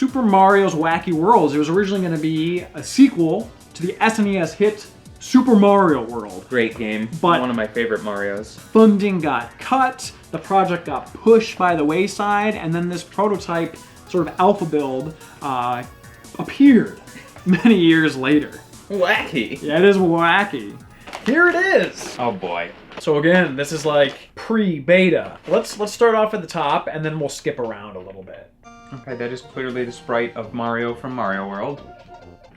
Super Mario's Wacky Worlds. It was originally going to be a sequel to the SNES hit Super Mario World. Great game. But one of my favorite Marios. Funding got cut, the project got pushed by the wayside, and then this prototype sort of alpha build appeared many years later. Wacky. Yeah, it is wacky. Here it is. Oh boy. So again, this is like pre-beta. Let's start off at the top, and then we'll skip around a little bit. Okay, that is clearly the sprite of Mario from Mario World.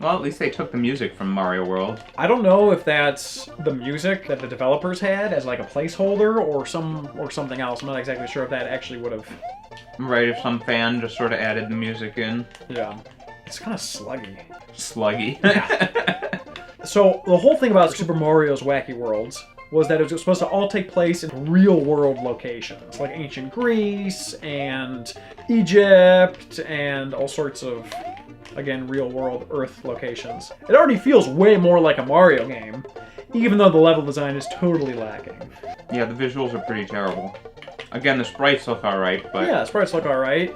Well, at least they took the music from Mario World. I don't know if that's the music that the developers had as like a placeholder or something else. I'm not exactly sure if that actually would have. Right, if some fan just sort of added the music in. Yeah. It's kind of sluggy. Sluggy. Yeah. So the whole thing about Super Mario's Wacky Worlds was that it was supposed to all take place in real-world locations, like ancient Greece and Egypt and all sorts of, again, real-world Earth locations. It already feels way more like a Mario game, even though the level design is totally lacking. Yeah, the visuals are pretty terrible. Again, the sprites look alright, but... Yeah, the sprites look alright.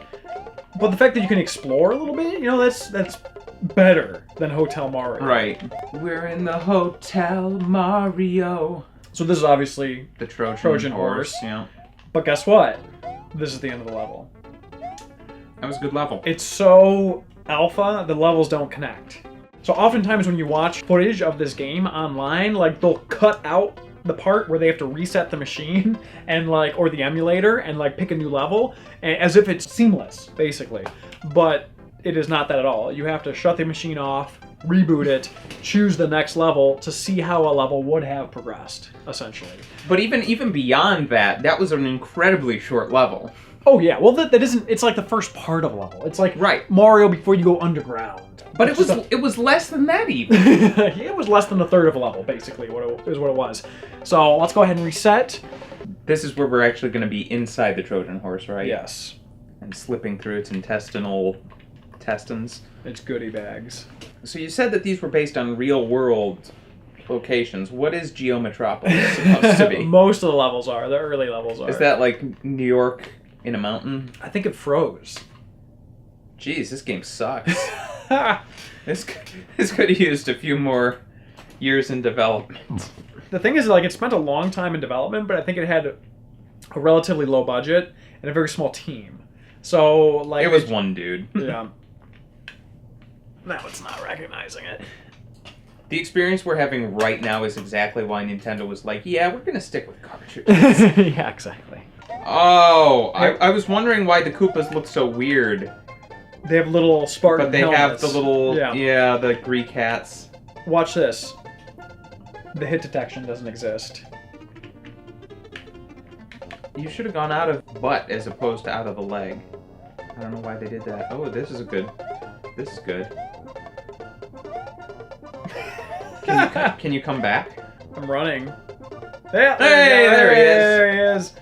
But the fact that you can explore a little bit, you know, that's better than Hotel Mario. Right. We're in the Hotel Mario. So this is obviously the Trojan horse. Yeah. But guess what? This is the end of the level. That was a good level. It's so alpha, the levels don't connect. So oftentimes when you watch footage of this game online, like they'll cut out the part where they have to reset the machine and like, or the emulator and like pick a new level as if it's seamless, basically. But it is not that at all. You have to shut the machine off, reboot it, choose the next level to see how a level would have progressed, essentially. But even beyond that, that was an incredibly short level. Oh yeah, well that isn't, it's like the first part of a level. It's like Mario before you go underground. But it was less than that even. It was less than a third of a level, basically, is what it was. So let's go ahead and reset. This is where we're actually going to be inside the Trojan horse, right? Yes. And slipping through its intestines. Its goodie bags. So you said that these were based on real-world locations. What is Geometropolis supposed to be? Most of the levels are. The early levels are. Is that like New York in a mountain? I think it froze. Jeez, this game sucks. This could have used a few more years in development. The thing is, like, it spent a long time in development, but I think it had a relatively low budget and a very small team. So, like... It was one dude. Yeah. Now it's not recognizing it. The experience we're having right now is exactly why Nintendo was like, yeah, we're going to stick with cartridges. Yeah, exactly. Oh, I was wondering why the Koopas look so weird. They have little Spartan But they helmets. have the little, yeah, the Greek hats. Watch this. The hit detection doesn't exist. You should have gone out of butt as opposed to out of the leg. I don't know why they did that. Oh, this is good. This is good. Can you come back? I'm running. Yeah, there he is. There he is.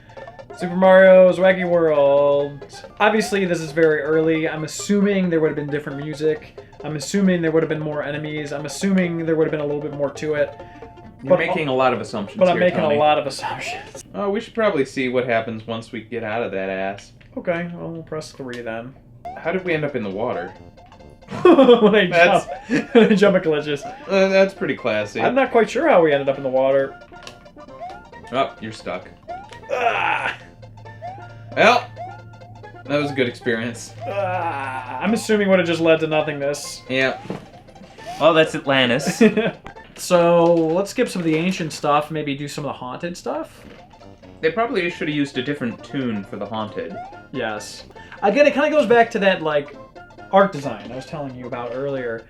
Super Mario's Wacky World. Obviously, this is very early. I'm assuming there would have been different music. I'm assuming there would have been more enemies. I'm assuming there would have been a little bit more to it. You're making a lot of assumptions But I'm here, making Tony. a lot of assumptions. Oh, we should probably see what happens once we get out of that ass. Okay, well, we'll press 3 then. How did we end up in the water? When I jump at glitches. That's pretty classy. I'm not quite sure how we ended up in the water. Oh, you're stuck. Ah. Well, that was a good experience. I'm assuming would have just led to nothingness. Yeah. Oh, that's Atlantis. So, let's skip some of the ancient stuff, maybe do some of the haunted stuff. They probably should have used a different tune for the haunted. Yes. Again, it kind of goes back to that, like, art design I was telling you about earlier.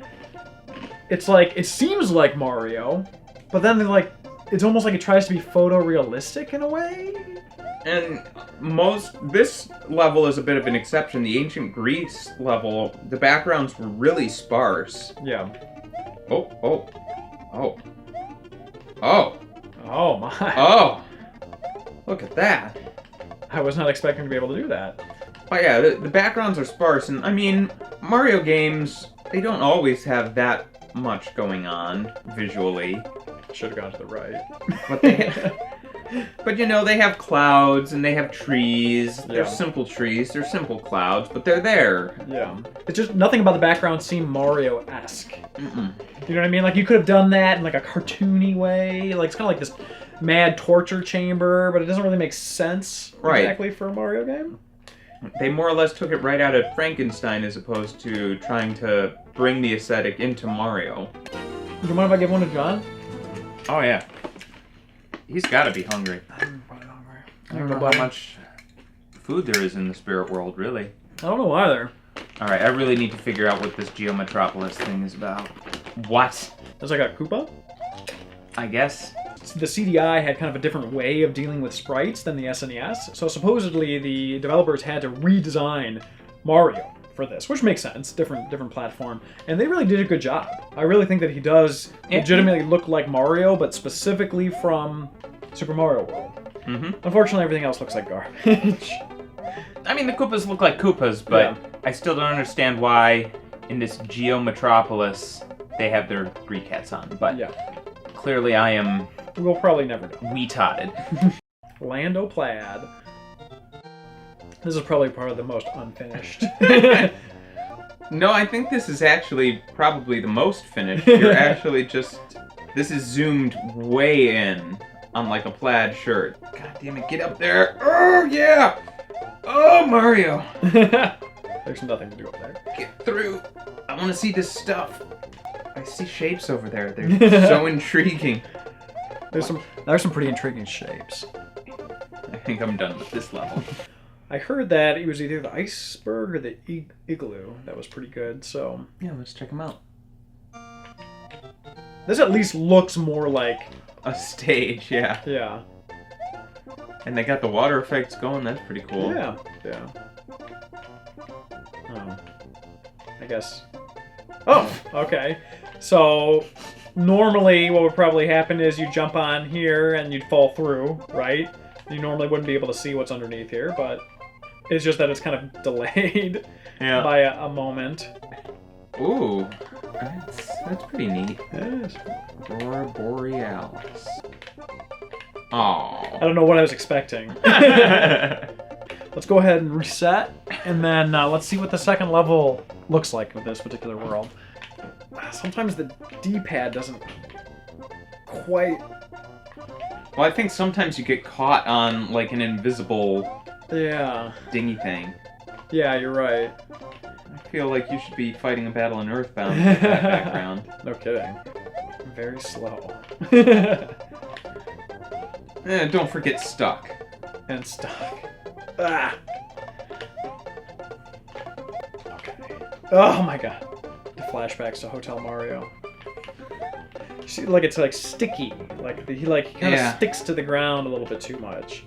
It's like, it seems like Mario, but then, like, it's almost like it tries to be photorealistic in a way. And this level is a bit of an exception. The ancient Greece level, the backgrounds were really sparse. Yeah. Oh, oh, oh, oh. Oh, my. Oh. Look at that. I was not expecting to be able to do that. Oh yeah, the backgrounds are sparse, and I mean, Mario games, they don't always have that much going on visually. Should have gone to the right. But But you know, they have clouds and they have trees. They're Yeah. simple trees, they're simple clouds, but they're there. Yeah. It's just nothing about the background seemed Mario-esque. Mm-mm. You know what I mean? Like, you could have done that in, like, a cartoony way. Like, it's kind of like this mad torture chamber, but it doesn't really make sense exactly for a Mario game. They more or less took it right out of Frankenstein as opposed to trying to bring the aesthetic into Mario. Do you mind if I give one to John? Oh, yeah. He's got to be hungry. I'm probably hungry. I don't know how much food there is in the spirit world, really. I don't know either. All right, I really need to figure out what this Geometropolis thing is about. What? There's like a Koopa. I guess. The CDI had kind of a different way of dealing with sprites than the SNES, so supposedly the developers had to redesign Mario for this, which makes sense, different platform, and they really did a good job. I really think that he does legitimately look like Mario, but specifically from Super Mario World. Mm-hmm. Unfortunately, everything else looks like garbage. I mean, the Koopas look like Koopas, but I still don't understand why in this Geometropolis they have their Greek hats on, but clearly I am... We'll probably never know. Retarded. Lando Plaid. This is probably part of the most unfinished. No, I think this is actually probably the most finished. You're actually just... This is zoomed way in on like a plaid shirt. God damn it, get up there. Oh, yeah! Oh, Mario. There's nothing to do up there. Get through. I want to see this stuff. I see shapes over there. They're so intriguing. There's some pretty intriguing shapes. I think I'm done with this level. I heard that it was either the iceberg or the igloo that was pretty good, so... Yeah, let's check them out. This at least looks more like... A stage, yeah. Yeah. And they got the water effects going, that's pretty cool. Yeah, yeah. Oh. I guess... Oh, okay. So... Normally, what would probably happen is you jump on here and you'd fall through, right? You normally wouldn't be able to see what's underneath here, but it's just that it's kind of delayed by a moment. Ooh, that's pretty neat. Yes. Aurora Borealis. Aww. I don't know what I was expecting. Let's go ahead and reset, and then let's see what the second level looks like with this particular world. Sometimes the D-pad doesn't quite... Well, I think sometimes you get caught on, like, an invisible... dingy thing. Yeah, you're right. I feel like you should be fighting a battle in Earthbound with that background. No kidding. Very slow. Don't forget stuck. And stuck. Ah! Okay. Oh my god. The flashbacks to Hotel Mario. See, like, it's like sticky. Like he kind of sticks to the ground a little bit too much.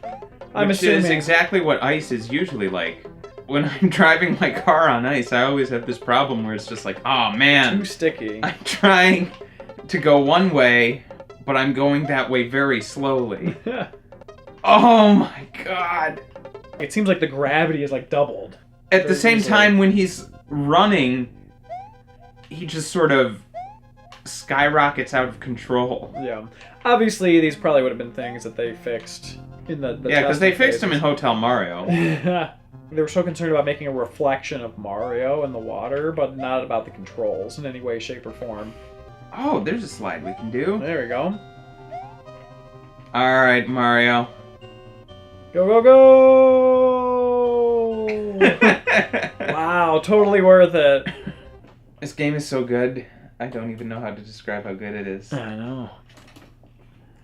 Which is exactly what ice is usually like. When I'm driving my car on ice, I always have this problem where it's just like, oh man, too sticky. I'm trying to go one way, but I'm going that way very slowly. Oh my god. It seems like the gravity is like doubled. At the same time, when he's running, he just sort of skyrockets out of control. Yeah. Obviously, these probably would have been things that they fixed in the yeah, because they fixed them in Hotel Mario. They were so concerned about making a reflection of Mario in the water, but not about the controls in any way, shape, or form. Oh, there's a slide we can do. There we go. Alright, Mario. Go, go, go! Wow, totally worth it. This game is so good, I don't even know how to describe how good it is. I know.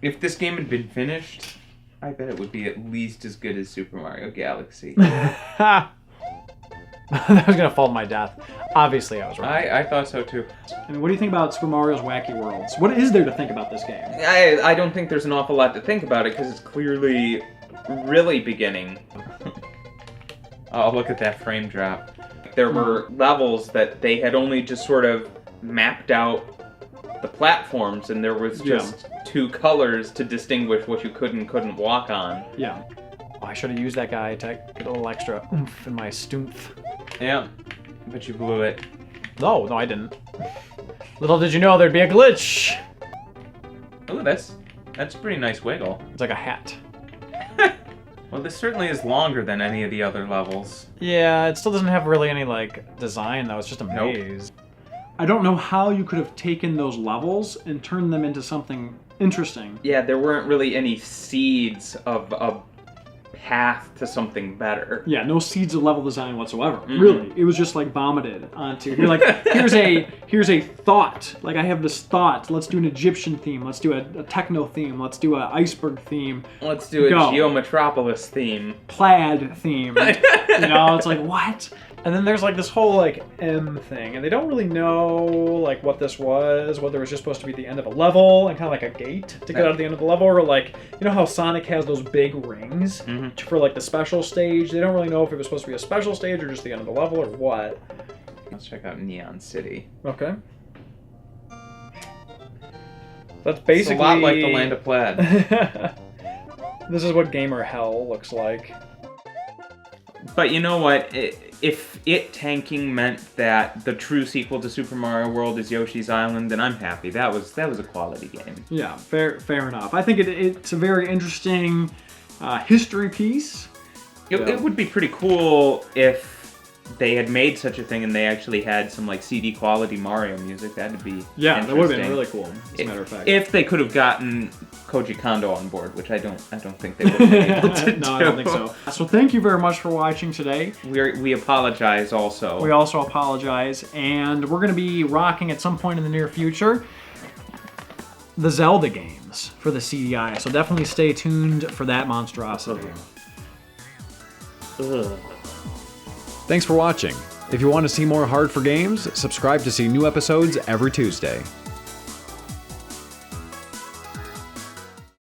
If this game had been finished, I bet it would be at least as good as Super Mario Galaxy. That was gonna fall to my death. Obviously, I was right. I thought so too. I mean, what do you think about Super Mario's Wacky Worlds? What is there to think about this game? I don't think there's an awful lot to think about it because it's clearly really beginning. Oh, look at that frame drop. There were levels that they had only just sort of mapped out the platforms, and there was just two colors to distinguish what you could and couldn't walk on. Yeah. Oh, I should have used that guy to get a little extra oomph in my stoomph. Yeah, but you blew it. No, I didn't. Little did you know there'd be a glitch. Oh, that's a pretty nice wiggle. It's like a hat. Well, this certainly is longer than any of the other levels. Yeah, it still doesn't have really any, like, design, though. It's just a maze. I don't know how you could have taken those levels and turned them into something interesting. Yeah, there weren't really any seeds of a path to something better. Yeah, no seeds of level design whatsoever. Really, it was just like vomited onto. You're like, here's a thought. Like I have this thought. Let's do an Egyptian theme. Let's do a techno theme. Let's do an iceberg theme. Let's do a Geometropolis theme. Plaid theme. You know, it's like what? And then there's like this whole like M thing, and they don't really know like what this was, whether it was just supposed to be the end of a level and kind of like a gate to get out of the end of the level, or like, you know how Sonic has those big rings for like the special stage? They don't really know if it was supposed to be a special stage or just the end of the level or what. Let's check out Neon City. Okay. That's basically... It's a lot like the Land of Plaid. This is what gamer hell looks like. But you know what? If it tanking meant that the true sequel to Super Mario World is Yoshi's Island, then I'm happy. That was a quality game. Yeah, fair enough. I think it's a very interesting history piece. It would be pretty cool if they had made such a thing and they actually had some like CD quality Mario music. That'd be that would have been really cool. As a matter of fact, if they could have gotten Koji Kondo on board, which I don't think they would have been able to do. No, I don't think so. So thank you very much for watching today. We apologize also. We also apologize, and we're going to be rocking at some point in the near future the Zelda games for the CDI. So definitely stay tuned for that monstrosity. Ugh. Thanks for watching. If you want to see more Hard for Games, subscribe to see new episodes every Tuesday.